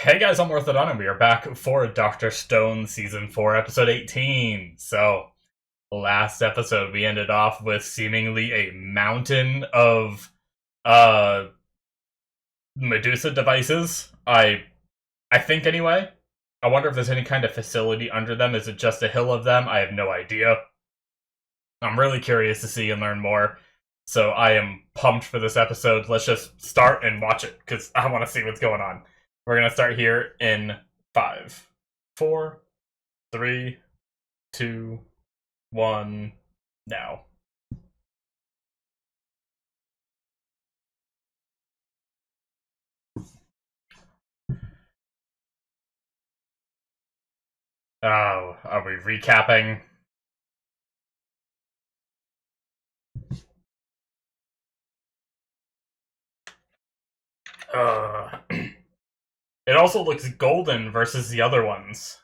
Hey guys, I'm Morthadon, and we are back for Doctor Stone Season 4, Episode 18. So, last episode we ended off with seemingly a mountain of, uh, Medusa devices. I think anyway. I wonder if there's any kind of facility under them. Is it just a hill of them? I have no idea. I'm really curious to see and learn more. So I am pumped for this episode. Let's just start and watch it, because I want to see what's going on. We're going to start here in 5, 4, 3, 2, 1, now. Oh, are we recapping? It also looks golden versus the other ones.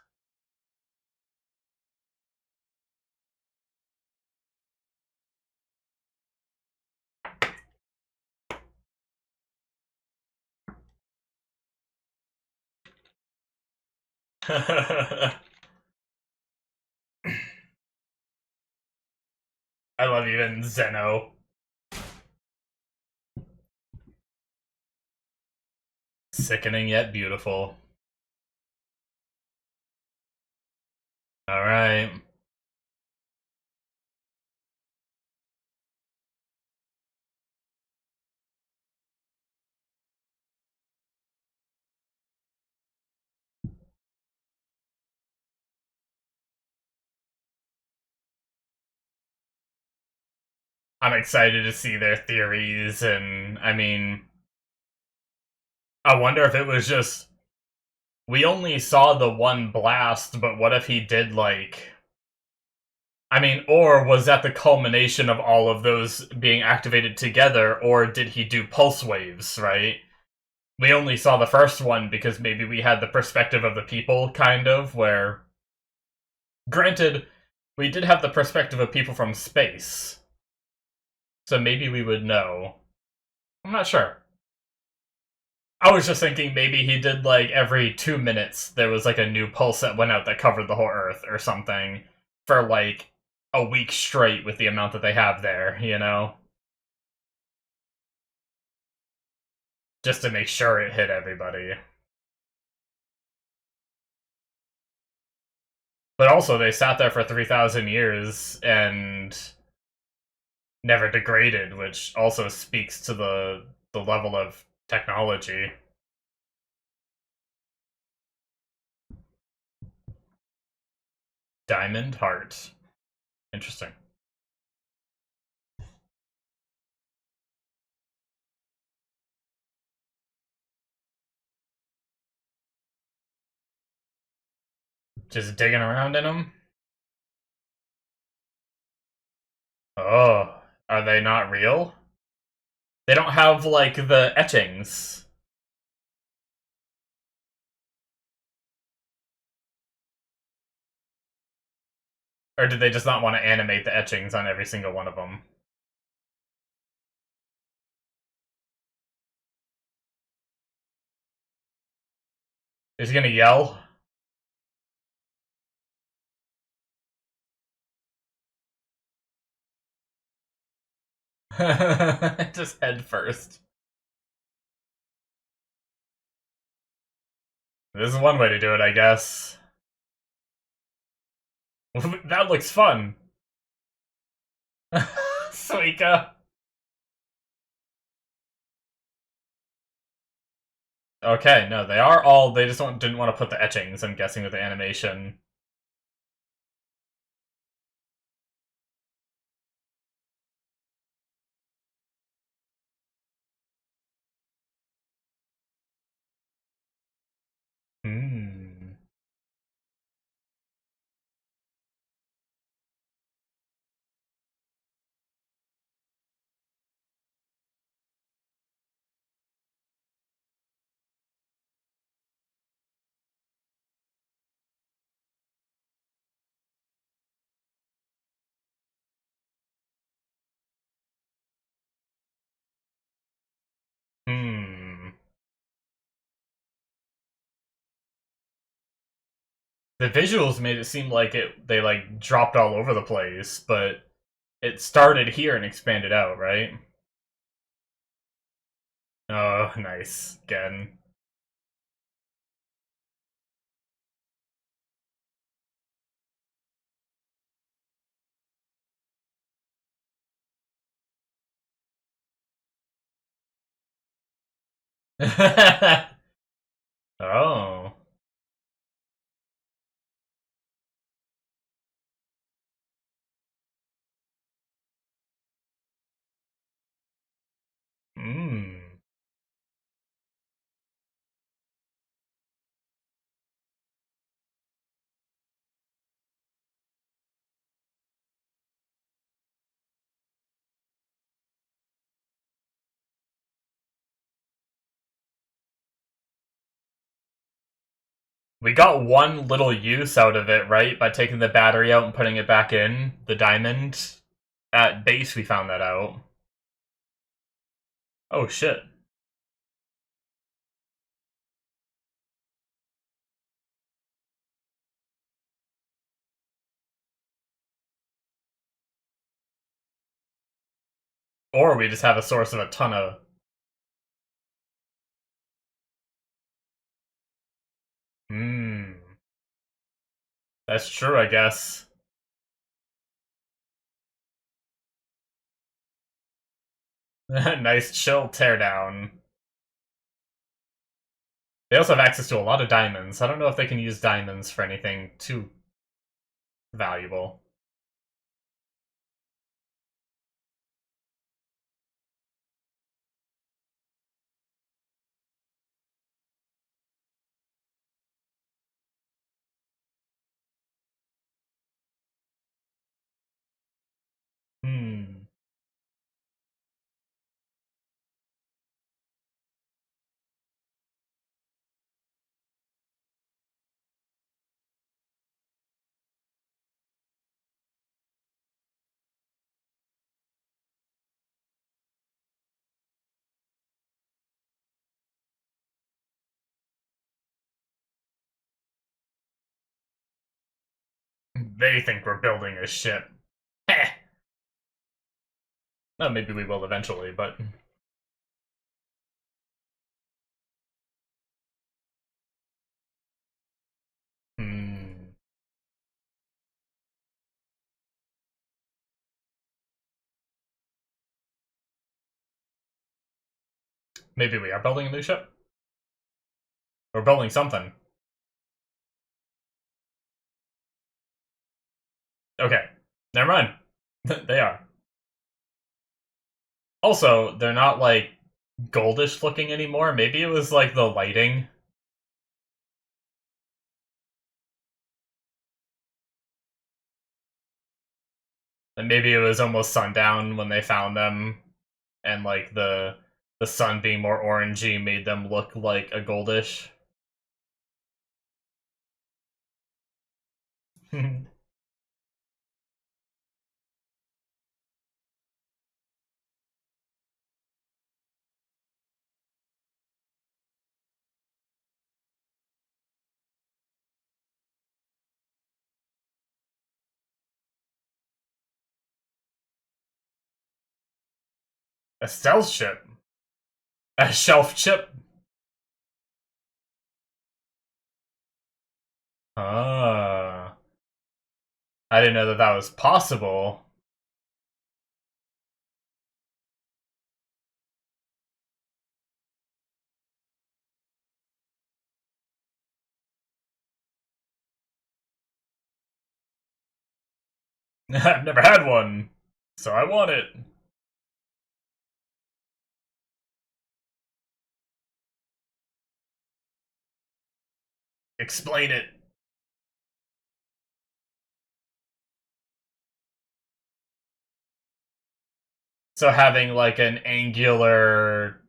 I love even Zeno. Sickening yet beautiful. Alright. I'm excited to see their theories, and I mean, I wonder if it was just we only saw the one blast, but what if he did like I mean, or was that the culmination of all of those being activated together, or did he do pulse waves, right? We only saw the first one because maybe we had the perspective of the people, kind of, where granted, we did have the perspective of people from space. So maybe we would know. I'm not sure. I was just thinking maybe he did like every 2 minutes there was like a new pulse that went out that covered the whole Earth or something for like a week straight with the amount that they have there, you know? Just to make sure it hit everybody. But also, they sat there for 3,000 years and never degraded, which also speaks to the level of technology. Diamond Heart. Interesting. Just digging around in them? Oh, are they not real? They don't have, like, the etchings. Or did they just not want to animate the etchings on every single one of them? Is he gonna yell? Just head first. This is one way to do it, I guess. That looks fun. Suika. Okay, no, they are all. They just didn't want to put the etchings, I'm guessing, with the animation. Hmm. The visuals made it seem like they like dropped all over the place, but it started here and expanded out, right? Oh, nice. Again. Oh. Hmm. We got one little use out of it, right? By taking the battery out and putting it back in, the diamond. At base, we found that out. Oh, shit. Or we just have a source of a ton of... Hmm. That's true, I guess. Nice chill teardown. They also have access to a lot of diamonds. I don't know if they can use diamonds for anything too valuable. Hmm. They think we're building a ship. Heh. Well, maybe we will eventually, but... Hmm. Maybe we are building a new ship? We're building something. Okay. Never mind. They are. Also, they're not, like, goldish looking anymore. Maybe it was, like, the lighting. And maybe it was almost sundown when they found them. And, like, the sun being more orangey made them look like a goldish. A stealth ship. A shelf chip. Ah. I didn't know that that was possible. I've never had one, so I want it. Explain it. So having like an angular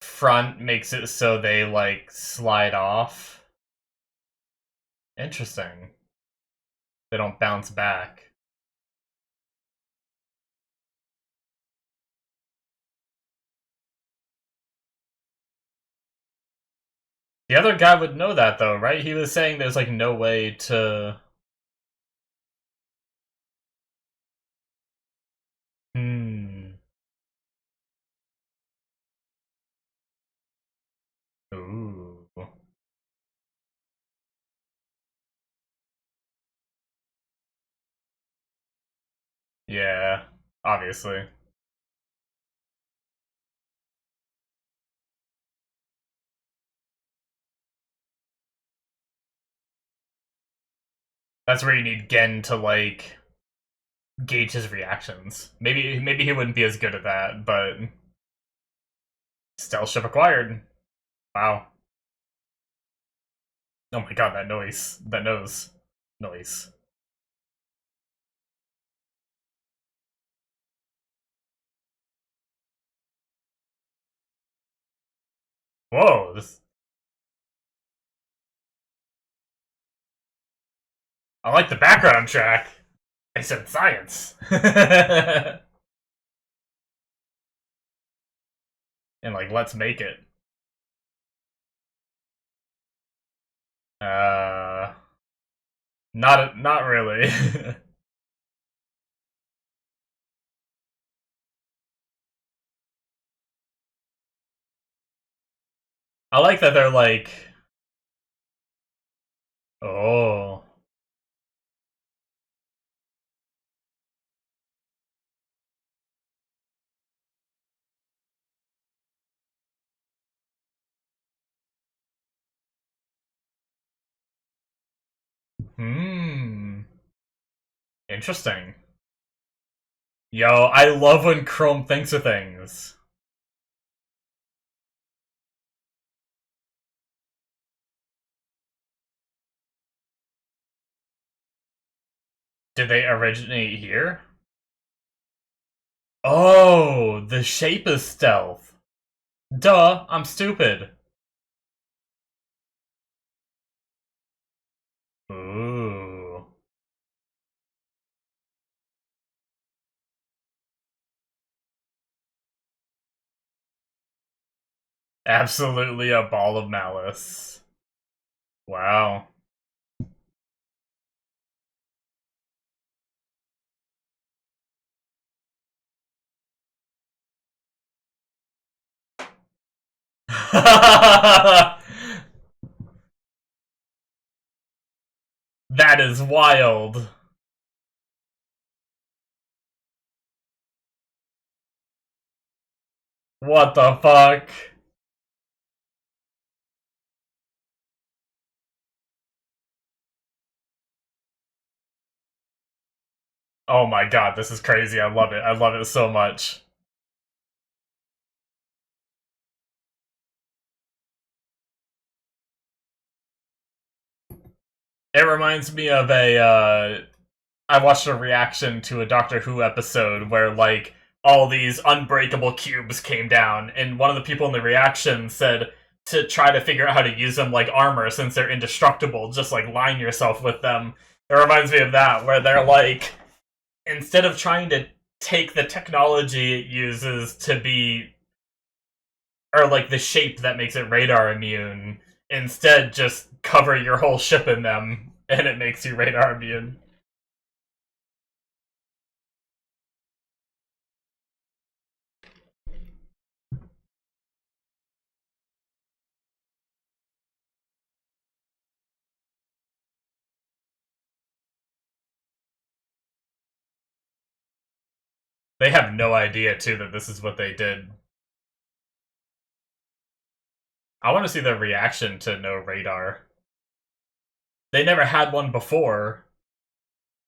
front makes it so they like slide off. Interesting. They don't bounce back. The other guy would know that, though, right? He was saying there's, like, no way to... Hmm. Ooh. Yeah, obviously. That's where you need Gen to, like, gauge his reactions. Maybe he wouldn't be as good at that, but stealth ship acquired. Wow. Oh my god, that noise. That nose. Noise. Whoa, this... I like the background track. I said science. And, like, let's make it. Uh... not really. I like that they're like... Oh... Hmm... Interesting. Yo, I love when Chrome thinks of things. Did they originate here? Oh, the shape is stealth. Duh, I'm stupid. Ooh. Absolutely a ball of malice. Wow. That is wild. What the fuck? Oh my god, this is crazy. I love it. I love it so much. It reminds me of I watched a reaction to a Doctor Who episode where, like, all these unbreakable cubes came down, and one of the people in the reaction said to try to figure out how to use them like armor since they're indestructible, just, like, line yourself with them. It reminds me of that, where they're like, instead of trying to take the technology it uses to be, or, like, the shape that makes it radar immune, instead just cover your whole ship in them, and it makes you radar immune. They have no idea, too, that this is what they did. I want to see their reaction to no radar. They never had one before,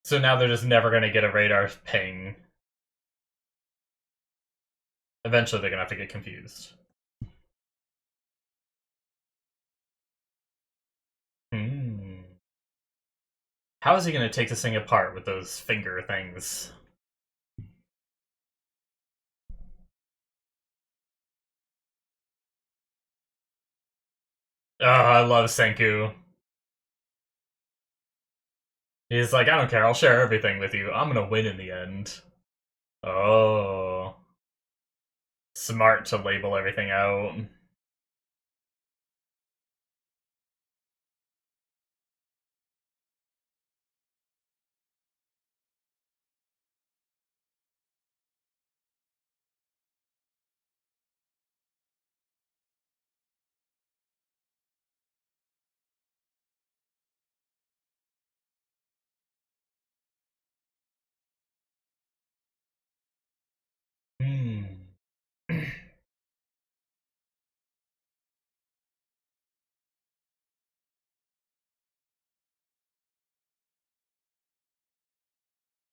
so now they're just never going to get a radar ping. Eventually, they're going to have to get confused. Hmm. How is he going to take this thing apart with those finger things? Oh, I love Senku. He's like, I don't care, I'll share everything with you. I'm gonna win in the end. Oh. Smart to label everything out.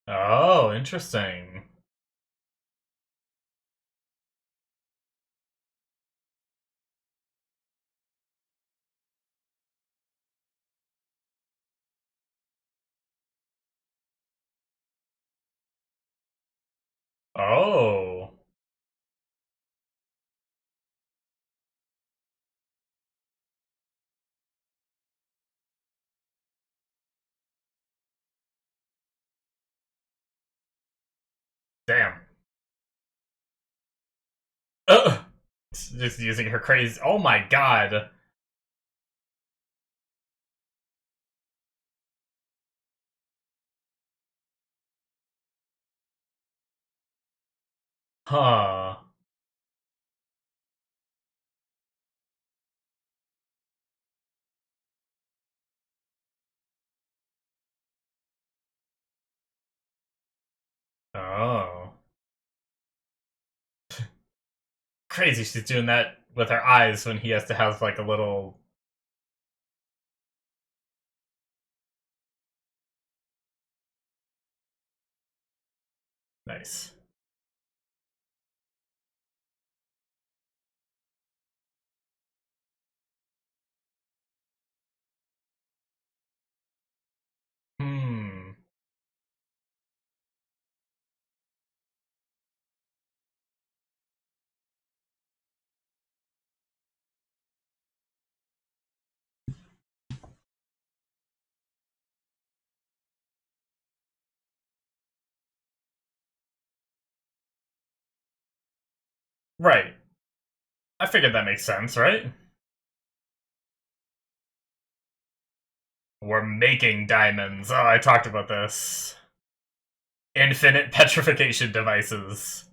Oh, interesting. Oh. Damn. Ugh. Just using her crazy. Oh my god. Huh. Oh. Crazy she's doing that with her eyes when he has to have like a little. Nice. Hmm. Right. I figured that makes sense, right? We're making diamonds. Oh, I talked about this. Infinite petrification devices.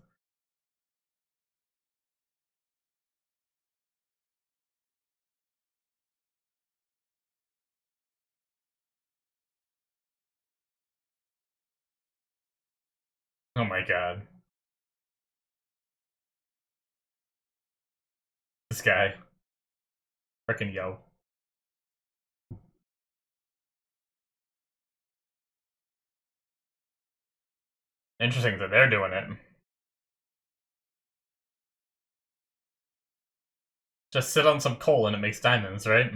Oh my god. This guy. Frickin' yo. Interesting that they're doing it. Just sit on some coal and it makes diamonds, right?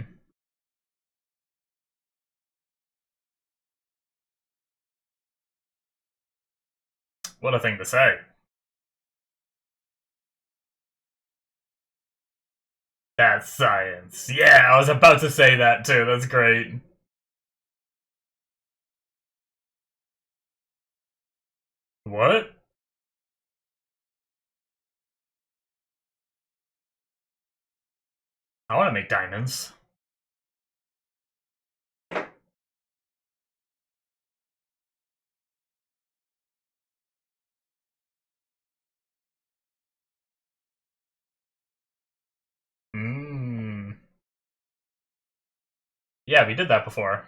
What a thing to say. That's science. Yeah, I was about to say that too. That's great. What? I want to make diamonds. Mmm. Yeah, we did that before.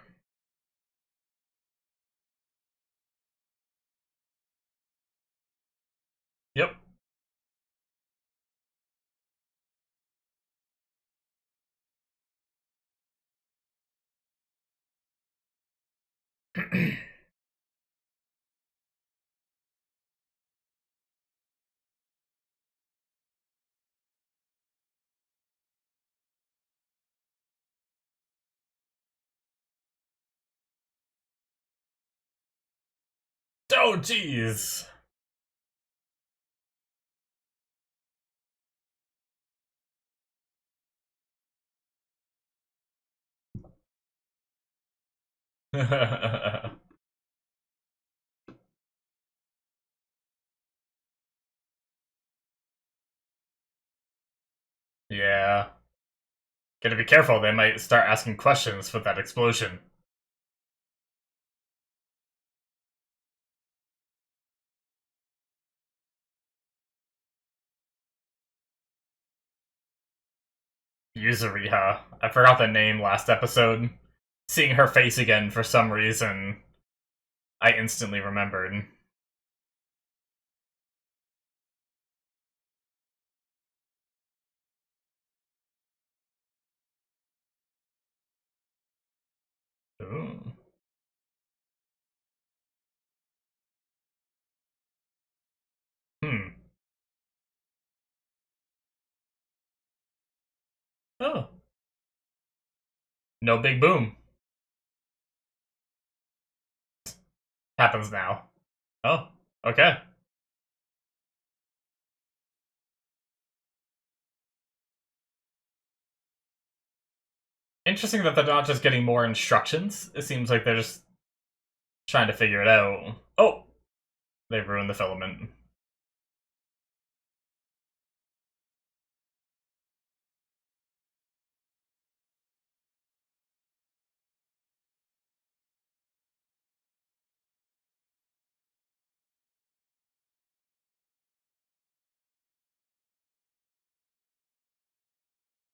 Yep. Oh, jeez. Yeah. Gotta be careful, they might start asking questions with that explosion. Yuzuriha. I forgot the name last episode. Seeing her face again for some reason, I instantly remembered. Ooh. Oh. No big boom. Happens now. Oh, okay. Interesting that they're not just getting more instructions. It seems like they're just trying to figure it out. Oh, they've ruined the filament.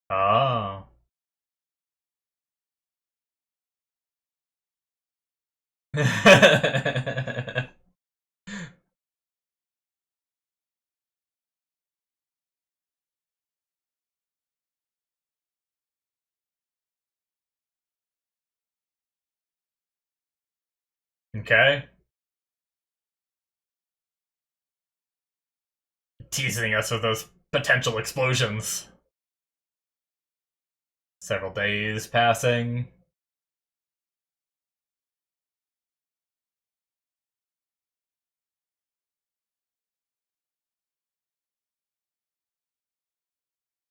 Oh. Okay. Teasing us with those potential explosions. Several days passing.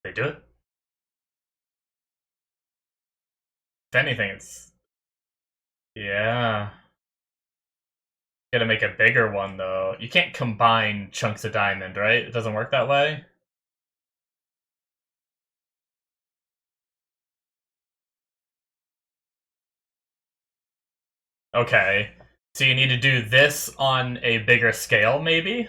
They do it. If anything, it's... Yeah. Gotta make a bigger one, though. You can't combine chunks of diamond, right? It doesn't work that way? Okay. So you need to do this on a bigger scale, maybe?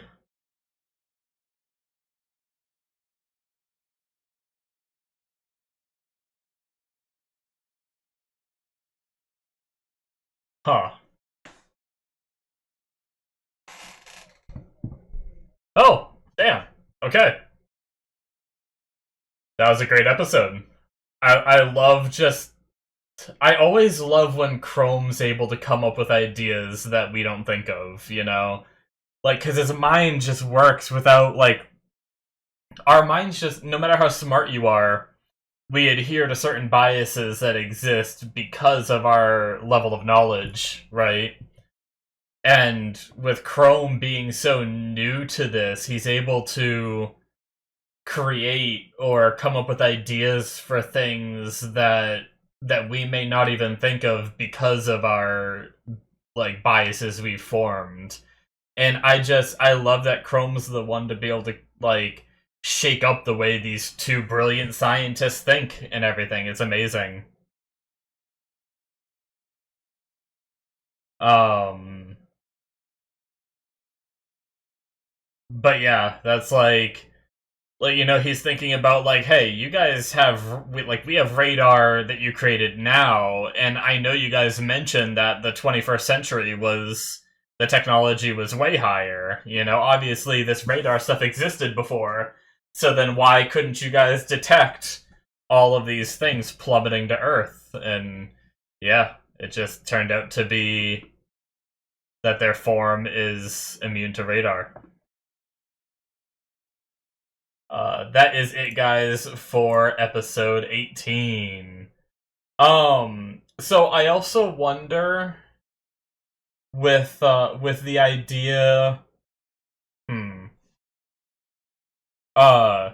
Huh. Oh, damn. Okay. That was a great episode. I love just... I always love when Chrome's able to come up with ideas that we don't think of, you know? Like, because his mind just works without, like... Our minds just... No matter how smart you are, we adhere to certain biases that exist because of our level of knowledge, right? And with Chrome being so new to this, he's able to create or come up with ideas for things that we may not even think of because of our like biases we've formed. And I love that Chrome's the one to be able to like shake up the way these two brilliant scientists think and everything. It's amazing. Um but yeah, that's like you know he's thinking about like hey you guys have we have radar that you created now and I know you guys mentioned that the 21st century was the technology was way higher, you know, obviously this radar stuff existed before, so then why couldn't you guys detect all of these things plummeting to earth? And yeah, it just turned out to be that their form is immune to radar. That is it, guys, for episode 18. So I also wonder with the idea, hmm, uh,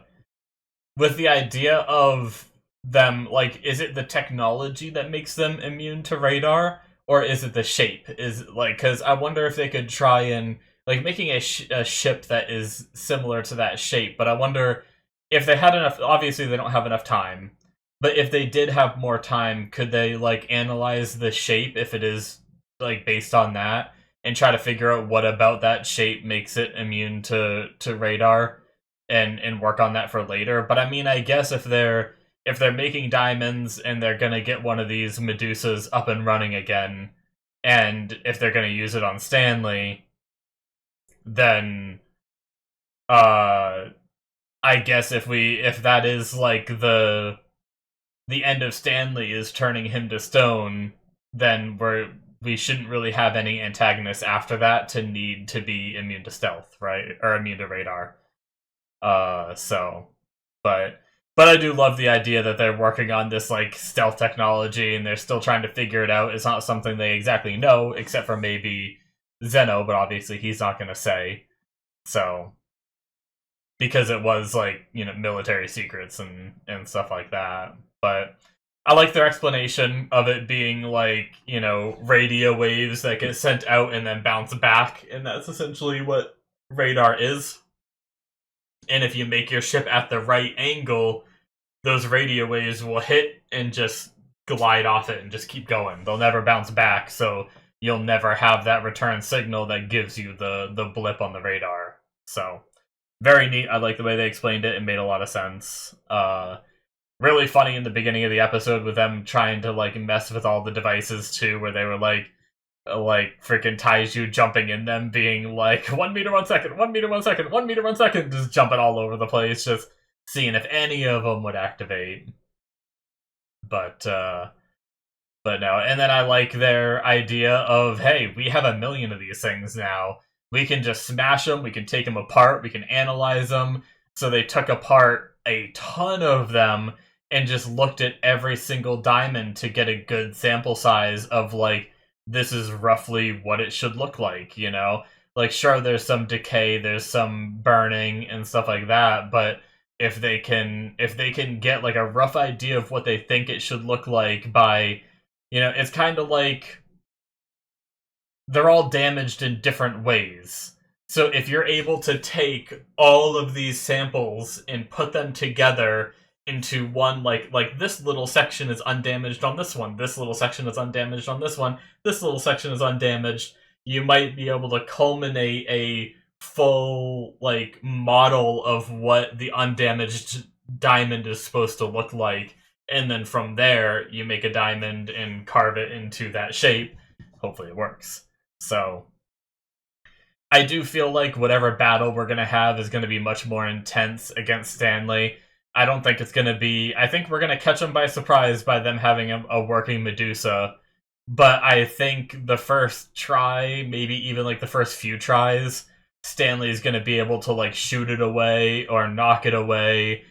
with the idea of them, like, is it the technology that makes them immune to radar, or is it the shape? Is like, because I wonder if they could try and like making a ship that is similar to that shape. But I wonder if they had enough. Obviously, they don't have enough time. But if they did have more time, could they like analyze the shape if it is like based on that and try to figure out what about that shape makes it immune to radar? And work on that for later. But I mean, I guess if they're making diamonds and they're gonna get one of these Medusas up and running again, and if they're gonna use it on Stanley, then uh I guess if that is like the end of Stanley is turning him to stone, then we shouldn't really have any antagonists after that to need to be immune to stealth, right? Or immune to radar. So, but But I do love the idea that they're working on this like stealth technology and they're still trying to figure it out. It's not something they exactly know, except for maybe Zeno, but obviously he's not going to say. So because it was like, you know, military secrets and stuff like that. But I like their explanation of it being like, you know, radio waves that get sent out and then bounce back, and that's essentially what radar is. And if you make your ship at the right angle, those radio waves will hit and just glide off it and just keep going. They'll never bounce back, so you'll never have that return signal that gives you the blip on the radar. So very neat. I like the way they explained it. It made a lot of sense. Really funny in the beginning of the episode with them trying to like mess with all the devices too, where they were like freaking Taiju jumping in them, being like 1 meter 1 second, 1 meter 1 second, 1 meter 1 second, just jumping all over the place, just seeing if any of them would activate. But no. And then I like their idea of, hey, we have 1,000,000 of these things now. We can just smash them. We can take them apart. We can analyze them. So they took apart a ton of them and just looked at every single diamond to get a good sample size of, like, this is roughly what it should look like, you know? Like, sure, there's some decay, there's some burning and stuff like that, but if they can get, like, a rough idea of what they think it should look like by, you know, it's kind of like they're all damaged in different ways. So if you're able to take all of these samples and put them together into one, like this little section is undamaged on this one, this little section is undamaged on this one, this little section is undamaged, you might be able to culminate a full, like, model of what the undamaged diamond is supposed to look like. And then from there, you make a diamond and carve it into that shape. Hopefully it works. So I do feel like whatever battle we're going to have is going to be much more intense against Stanley. I don't think it's going to be... I think we're going to catch them by surprise by them having a working Medusa. But I think the first try, maybe even like the first few tries, Stanley's going to be able to like shoot it away or knock it away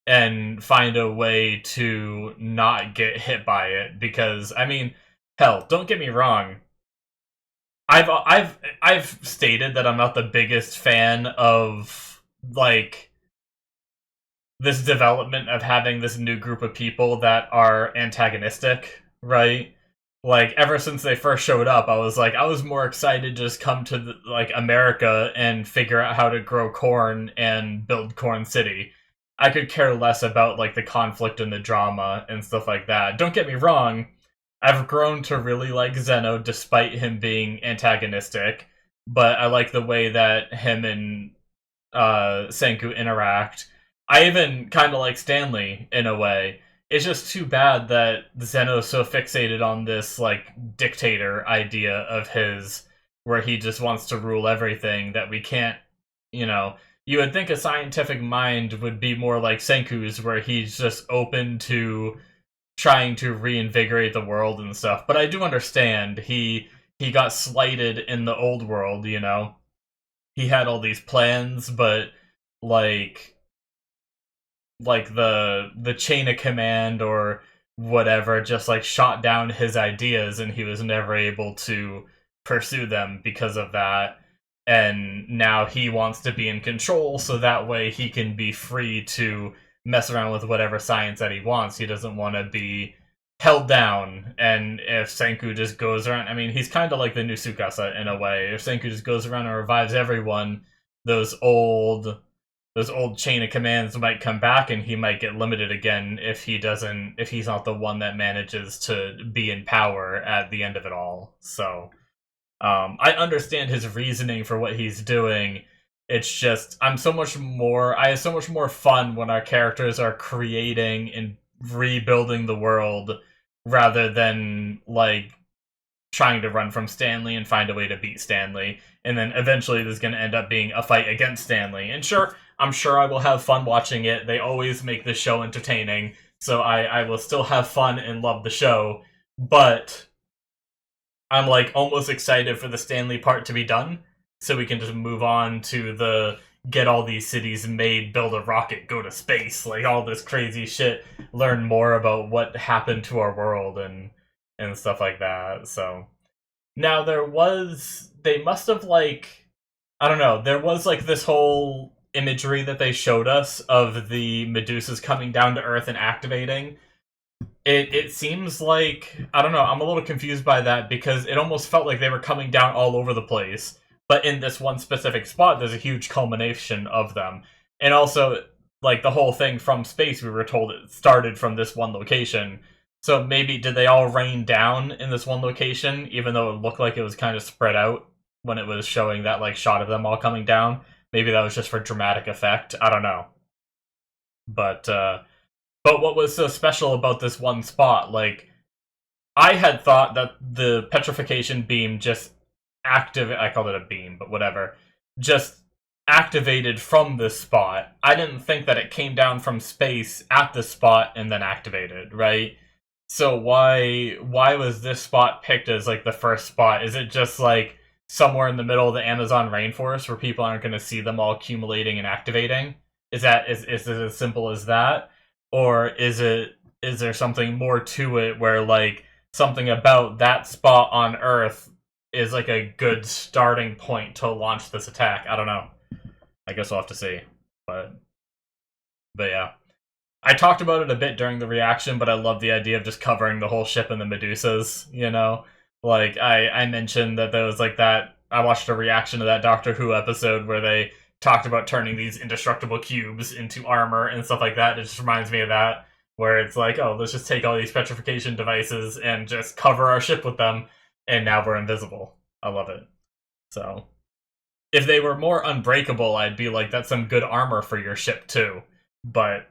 and find a way to not get hit by it. Because, I mean, hell, don't get me wrong. I've stated that I'm not the biggest fan of, like, this development of having this new group of people that are antagonistic, right? Like, ever since they first showed up, I was more excited to just come to, like, America and figure out how to grow corn and build Corn City. I could care less about, like, the conflict and the drama and stuff like that. Don't get me wrong, I've grown to really like Zeno despite him being antagonistic, but I like the way that him and Senku interact. I even kind of like Stanley in a way. It's just too bad that Zeno's so fixated on this, like, dictator idea of his, where he just wants to rule everything, that we can't, you know... You would think a scientific mind would be more like Senku's, where he's just open to trying to reinvigorate the world and stuff. But I do understand he got slighted in the old world, you know? He had all these plans, but, like the chain of command or whatever just, like, shot down his ideas, and he was never able to pursue them because of that. And now he wants to be in control, so that way he can be free to mess around with whatever science that he wants. He doesn't want to be held down. And if Senku just goes around, I mean, he's kind of like the new Tsukasa in a way. If Senku just goes around and revives everyone, those old chain of commands might come back, and he might get limited again if he's not the one that manages to be in power at the end of it all. So I understand his reasoning for what he's doing. It's just I have so much more fun when our characters are creating and rebuilding the world rather than, like, trying to run from Stanley and find a way to beat Stanley. And then eventually there's going to end up being a fight against Stanley. And sure, I'm sure I will have fun watching it. They always make the show entertaining, so I will still have fun and love the show. But I'm, like, almost excited for the Stanley part to be done, so we can just move on to the get all these cities made, build a rocket, go to space, like all this crazy shit, learn more about what happened to our world and stuff like that. So now they must have like, I don't know, there was like this whole imagery that they showed us of the Medusas coming down to Earth and activating. It seems like, I don't know, I'm a little confused by that because it almost felt like they were coming down all over the place. But in this one specific spot, there's a huge culmination of them. And also, like, the whole thing from space, we were told it started from this one location. So maybe, did they all rain down in this one location, even though it looked like it was kind of spread out when it was showing that, like, shot of them all coming down? Maybe that was just for dramatic effect. I don't know. But, but what was so special about this one spot? Like, I had thought that the petrification beam just I called it a beam, but whatever. Just activated from this spot. I didn't think that it came down from space at the spot and then activated, right? So why was this spot picked as like the first spot? Is it just like somewhere in the middle of the Amazon rainforest where people aren't going to see them all accumulating and activating? Is it as simple as that? Or is there something more to it where like something about that spot on Earth is like a good starting point to launch this attack? I don't know. I guess we'll have to see. But yeah. I talked about it a bit during the reaction, but I love the idea of just covering the whole ship in the Medusas, you know? Like, I mentioned that there was like that, I watched a reaction to that Doctor Who episode where they talked about turning these indestructible cubes into armor and stuff like that. It just reminds me of that, where it's like, oh, let's just take all these petrification devices and just cover our ship with them, and now we're invisible. I love it. So, if they were more unbreakable, I'd be like, that's some good armor for your ship too. But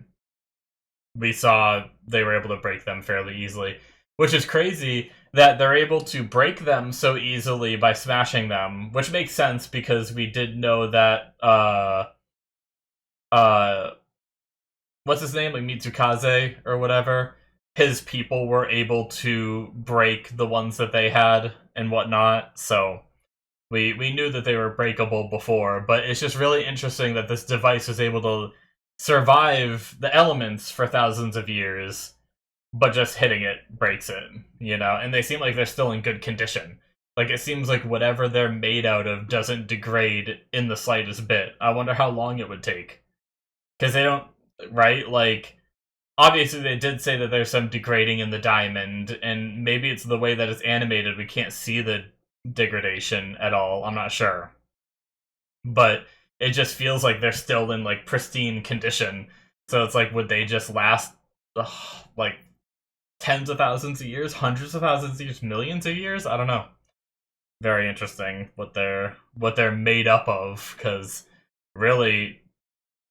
we saw they were able to break them fairly easily, which is crazy that they're able to break them so easily by smashing them, which makes sense because we did know that what's his name, like Mitsukaze or whatever, his people were able to break the ones that they had and whatnot. So we knew that they were breakable before, but it's just really interesting that this device was able to survive the elements for thousands of years, but just hitting it breaks it, you know? And they seem like they're still in good condition. Like, it seems like whatever they're made out of doesn't degrade in the slightest bit. I wonder how long it would take. Because they don't, right? Like, obviously they did say that there's some degrading in the diamond, and maybe it's the way that it's animated, we can't see the degradation at all, I'm not sure. But it just feels like they're still in, like, pristine condition. So it's like, would they just last, like, tens of thousands of years, hundreds of thousands of years, millions of years? I don't know. Very interesting what they're made up of, because really,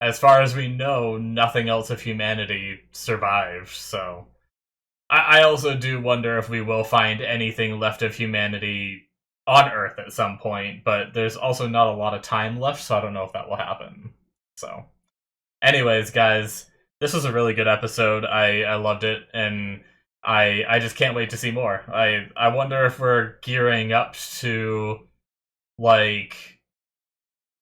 as far as we know, nothing else of humanity survived. So I also do wonder if we will find anything left of humanity on Earth at some point, but there's also not a lot of time left, so I don't know if that will happen. So anyways, guys, this was a really good episode. I loved it, and I just can't wait to see more. I wonder if we're gearing up to, like,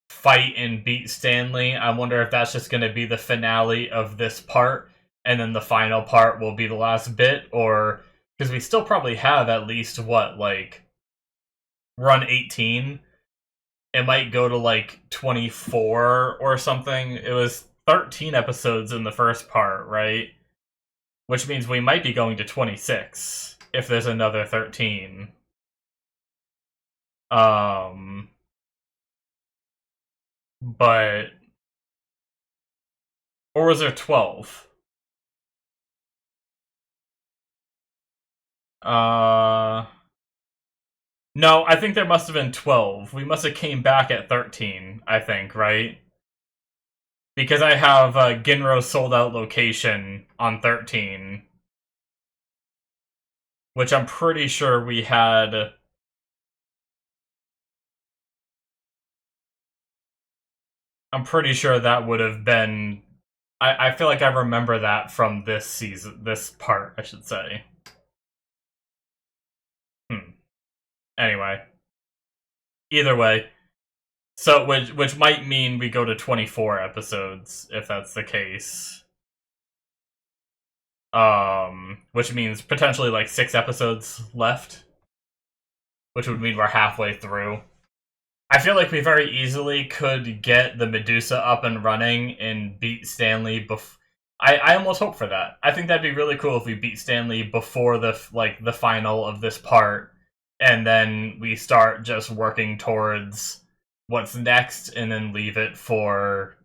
fight and beat Stanley. I wonder if that's just going to be the finale of this part, and then the final part will be the last bit, or, because we still probably have at least, what, like, run 18? It might go to, like, 24 or something. It was 13 episodes in the first part, right? Which means we might be going to 26 if there's another 13. But, or was there 12? No, I think there must have been 12. We must have came back at 13, I think, right? Because I have Ginro's sold out location on 13. Which I'm pretty sure we had. I'm pretty sure that would have been. I feel like I remember that from this season, this part, I should say. Anyway. Either way. So, which might mean we go to 24 episodes, if that's the case. Which means potentially like 6 episodes left. Which would mean we're halfway through. I feel like we very easily could get the Medusa up and running and beat Stanley before. I almost hope for that. I think that'd be really cool if we beat Stanley before the final of this part, and then we start just working towards what's next, and then leave it for,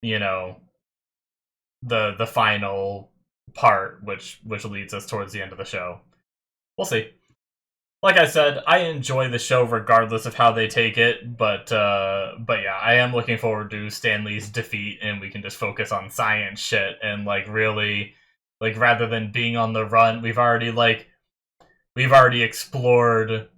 you know, the final part, which leads us towards the end of the show. We'll see. Like I said, I enjoy the show regardless of how they take it, but yeah, I am looking forward to Stanley's defeat, and we can just focus on science shit and like really, like, rather than being on the run, we've already explored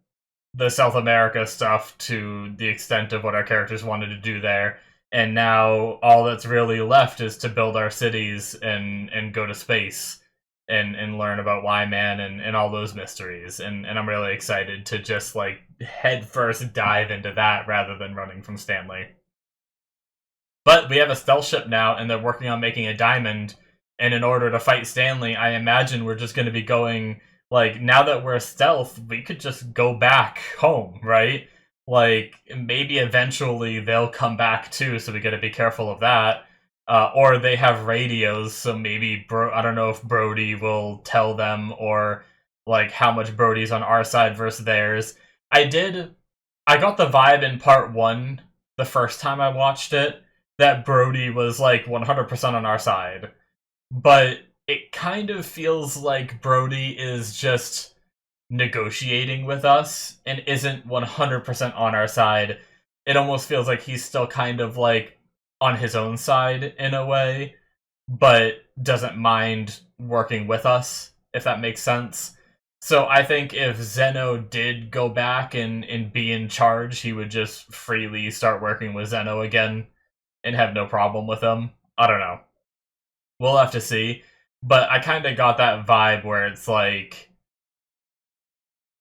the South America stuff to the extent of what our characters wanted to do there, and now all that's really left is to build our cities and go to space. And learn about Y-Man and all those mysteries. And I'm really excited to just, like, head first dive into that rather than running from Stanley. But we have a stealth ship now, and they're working on making a diamond, and in order to fight Stanley, I imagine we're just going to be going, like, now that we're stealth, we could just go back home, right? Like, maybe eventually they'll come back too, so we gotta be careful of that. Or they have radios, so maybe I don't know if Brody will tell them, or like how much Brody's on our side versus theirs. I got the vibe in part 1, the first time I watched it, that Brody was like 100% on our side. But it kind of feels like Brody is just negotiating with us and isn't 100% on our side. It almost feels like he's still kind of like on his own side in a way, but doesn't mind working with us, if that makes sense. So I think if Zeno did go back and be in charge, he would just freely start working with Zeno again and have no problem with him. I don't know. We'll have to see. But I kind of got that vibe where it's like,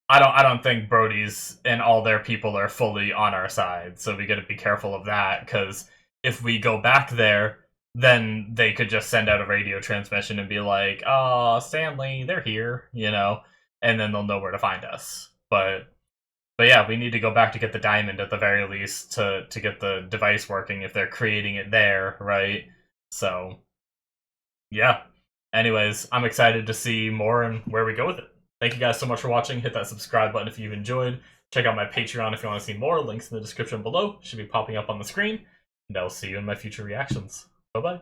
I don't think Brody's and all their people are fully on our side, so we gotta be careful of that, because if we go back there, then they could just send out a radio transmission and be like, "Oh, Stanley, they're here," you know, and then they'll know where to find us. But yeah, we need to go back to get the diamond at the very least to get the device working if they're creating it there, right? So, yeah. Anyways, I'm excited to see more and where we go with it. Thank you guys so much for watching. Hit that subscribe button if you've enjoyed. Check out my Patreon if you want to see more. Links in the description below. Should be popping up on the screen. And I'll see you in my future reactions. Bye-bye.